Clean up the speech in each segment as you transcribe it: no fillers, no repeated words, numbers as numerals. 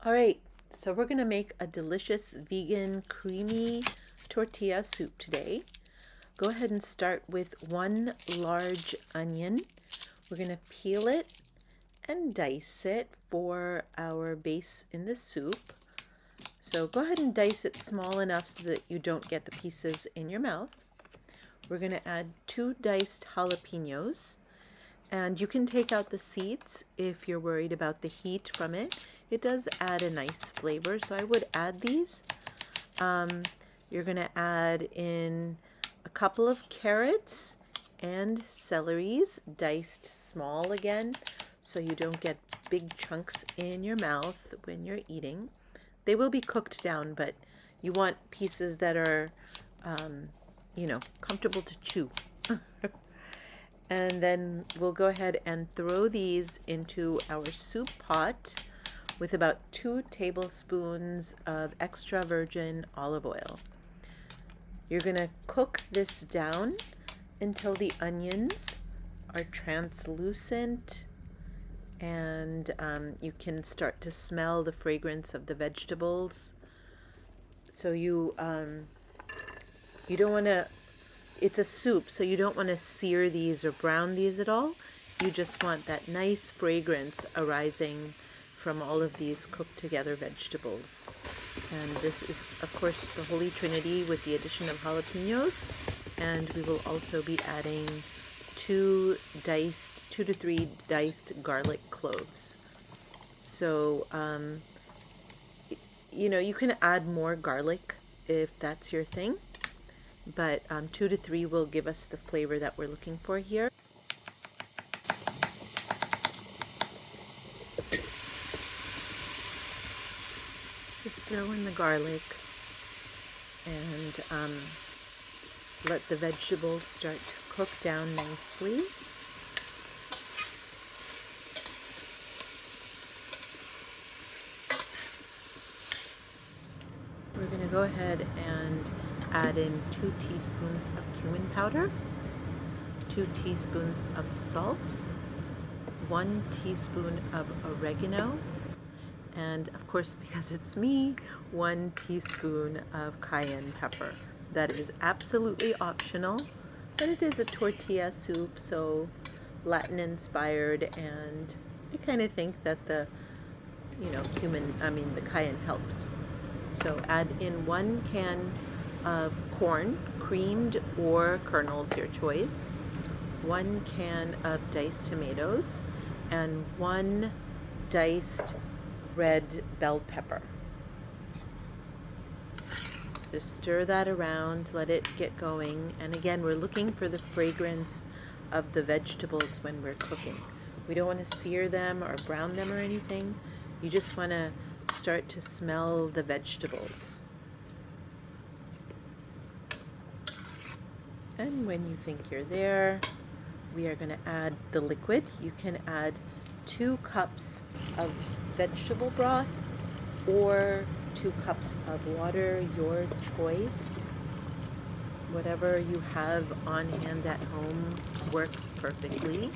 All right, so we're gonna make a delicious vegan creamy tortilla soup today. Go ahead and start with one large onion. We're gonna peel it and dice it for our base in the soup. So go ahead and dice it small enough so that you don't get the pieces in your mouth. We're gonna add 2 diced jalapenos. And you can take out the seeds if you're worried about the heat from it. It does add a nice flavor, so I would add these. You're going to add in a couple of carrots and celeries, diced small again, so you don't get big chunks in your mouth when you're eating. They will be cooked down, but you want pieces that are, comfortable to chew. And then we'll go ahead and throw these into our soup pot with about 2 tablespoons of extra virgin olive oil. You're going to cook this down until the onions are translucent and you can start to smell the fragrance of the vegetables. So you don't want to, it's a soup, so you don't want to sear these or brown these at all. You just want that nice fragrance arising from all of these cooked together vegetables. And this is, of course, the Holy Trinity with the addition of jalapenos. And we will also be adding 2 to 3 diced garlic cloves. So, you can add more garlic if that's your thing. But 2 to 3 will give us the flavor that we're looking for here. Just throw in the garlic and let the vegetables start to cook down nicely. We're going to go ahead and add in 2 teaspoons of cumin powder, 2 teaspoons of salt, 1 teaspoon of oregano, and of course, because it's me, 1 teaspoon of cayenne pepper. That is absolutely optional, but it is a tortilla soup, so Latin inspired, and I kind of think that the cayenne helps. So add in 1 can of corn, creamed or kernels, your choice, 1 can of diced tomatoes, and 1 diced red bell pepper. So stir that around, let it get going, and again, we're looking for the fragrance of the vegetables when we're cooking. We don't want to sear them or brown them or anything. You just want to start to smell the vegetables. And when you think you're there, we are going to add the liquid. You can add 2 cups of vegetable broth or 2 cups of water, your choice. Whatever you have on hand at home works perfectly.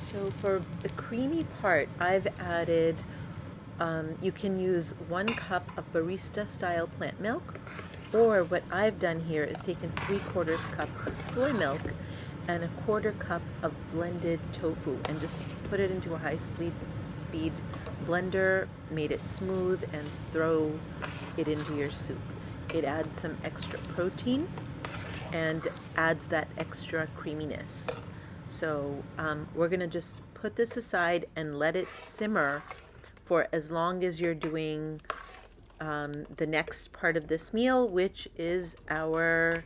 So for the creamy part, I've added, you can use 1 cup of barista style plant milk, or what I've done here is taken 3/4 cup of soy milk and 1/4 cup of blended tofu and just put it into a high speed blender, made it smooth, and throw it into your soup. It adds some extra protein and adds that extra creaminess. So we're going to just put this aside and let it simmer for as long as you're doing the next part of this meal, which is our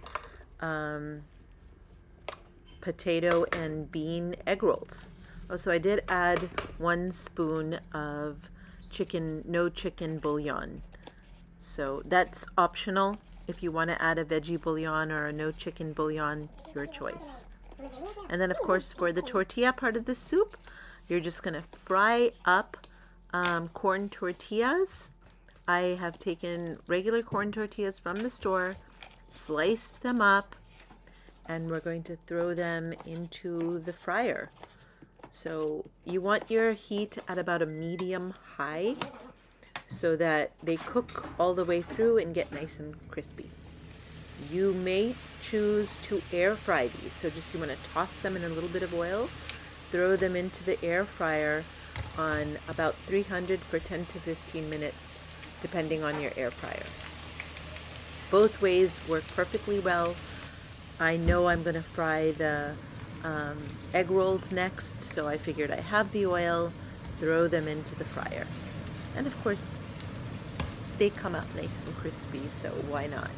potato and bean egg rolls. Oh, so I did add 1 spoon of no chicken bouillon. So that's optional. If you want to add a veggie bouillon or a no chicken bouillon, your choice. And then, of course, for the tortilla part of the soup, you're just going to fry up corn tortillas. I have taken regular corn tortillas from the store, sliced them up, and we're going to throw them into the fryer. So you want your heat at about a medium high so that they cook all the way through and get nice and crispy. You may choose to air fry these. So just you want to toss them in a little bit of oil, throw them into the air fryer on about 300 for 10 to 15 minutes, depending on your air fryer. Both ways work perfectly well. I know I'm going to fry the egg rolls next, so I figured I have the oil, throw them into the fryer. And of course, they come out nice and crispy, so why not?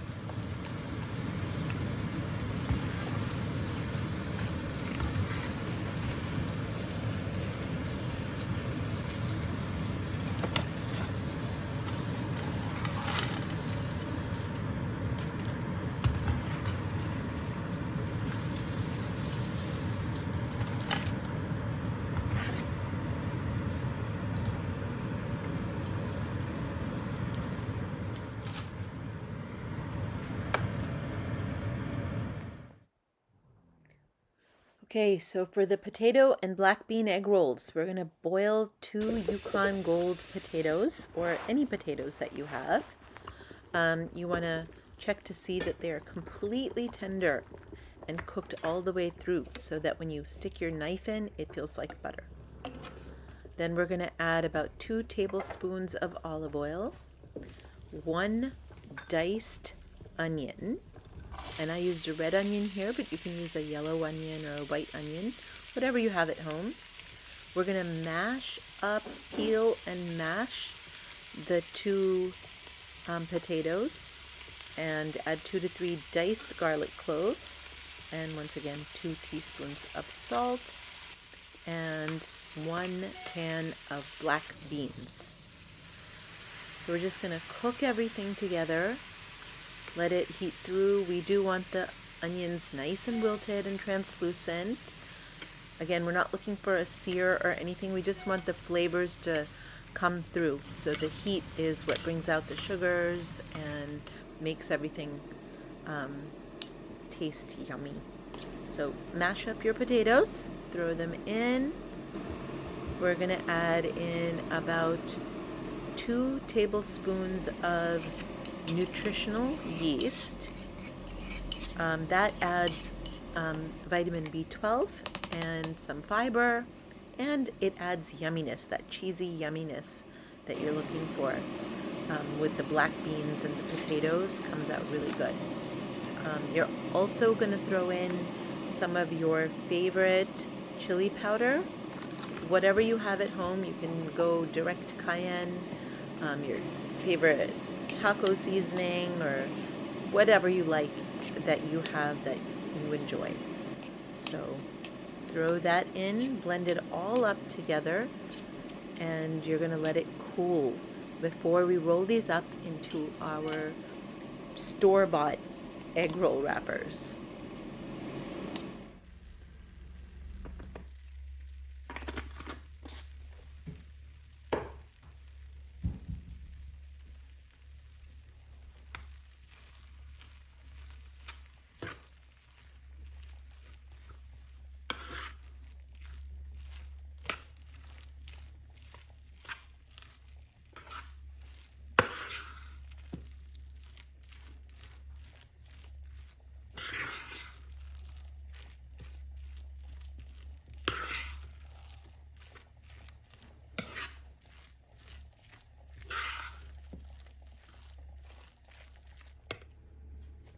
Okay, so for the potato and black bean egg rolls, we're going to boil 2 Yukon Gold potatoes, or any potatoes that you have. You want to check to see that they are completely tender and cooked all the way through so that when you stick your knife in, it feels like butter. Then we're going to add about 2 tablespoons of olive oil, 1 diced onion, and I used a red onion here, but you can use a yellow onion or a white onion, whatever you have at home. We're going to peel and mash the 2 potatoes and add 2 to 3 diced garlic cloves, and once again 2 teaspoons of salt and 1 can of black beans. So we're just going to cook everything together. Let it heat through. We do want the onions nice and wilted and translucent. Again, we're not looking for a sear or anything. We just want the flavors to come through. So the heat is what brings out the sugars and makes everything taste yummy. So mash up your potatoes, throw them in. We're going to add in about 2 tablespoons of nutritional yeast. That adds vitamin B12 and some fiber, and it adds yumminess, that cheesy yumminess that you're looking for. With the black beans and the potatoes, comes out really good. You're also going to throw in some of your favorite chili powder. Whatever you have at home, you can go direct cayenne, your favorite taco seasoning, or whatever you like that you have that you enjoy. So throw that in, blend it all up together, and you're going to let it cool before we roll these up into our store-bought egg roll wrappers.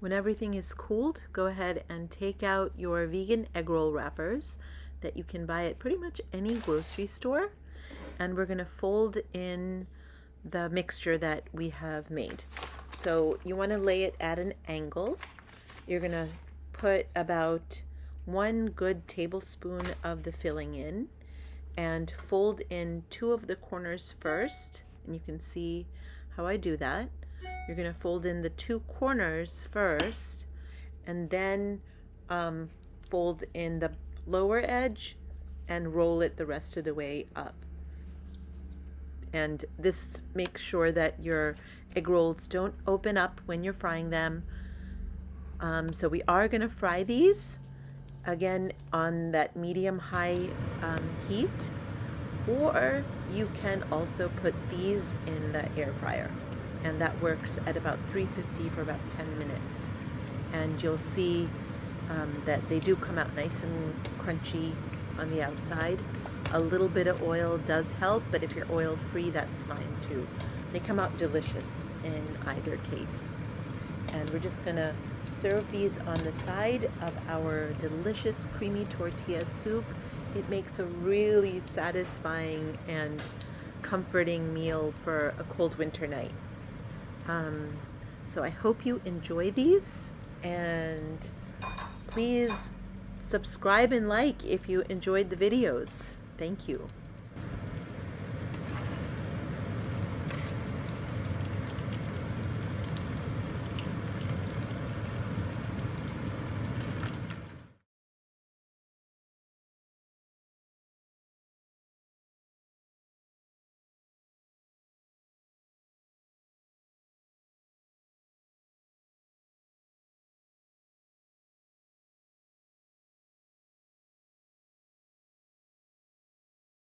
When everything is cooled, go ahead and take out your vegan egg roll wrappers that you can buy at pretty much any grocery store. And we're going to fold in the mixture that we have made. So you want to lay it at an angle. You're going to put about 1 good tablespoon of the filling in and fold in 2 of the corners first. And you can see how I do that. You're going to fold in the 2 corners first, and then fold in the lower edge and roll it the rest of the way up. And this makes sure that your egg rolls don't open up when you're frying them. So we are going to fry these again on that medium-high heat, or you can also put these in the air fryer, and that works at about 350 for about 10 minutes. And you'll see that they do come out nice and crunchy on the outside. A little bit of oil does help, but if you're oil free, that's fine too. They come out delicious in either case. And we're just gonna serve these on the side of our delicious creamy tortilla soup. It makes a really satisfying and comforting meal for a cold winter night. So I hope you enjoy these, and please subscribe and like if you enjoyed the videos. Thank you.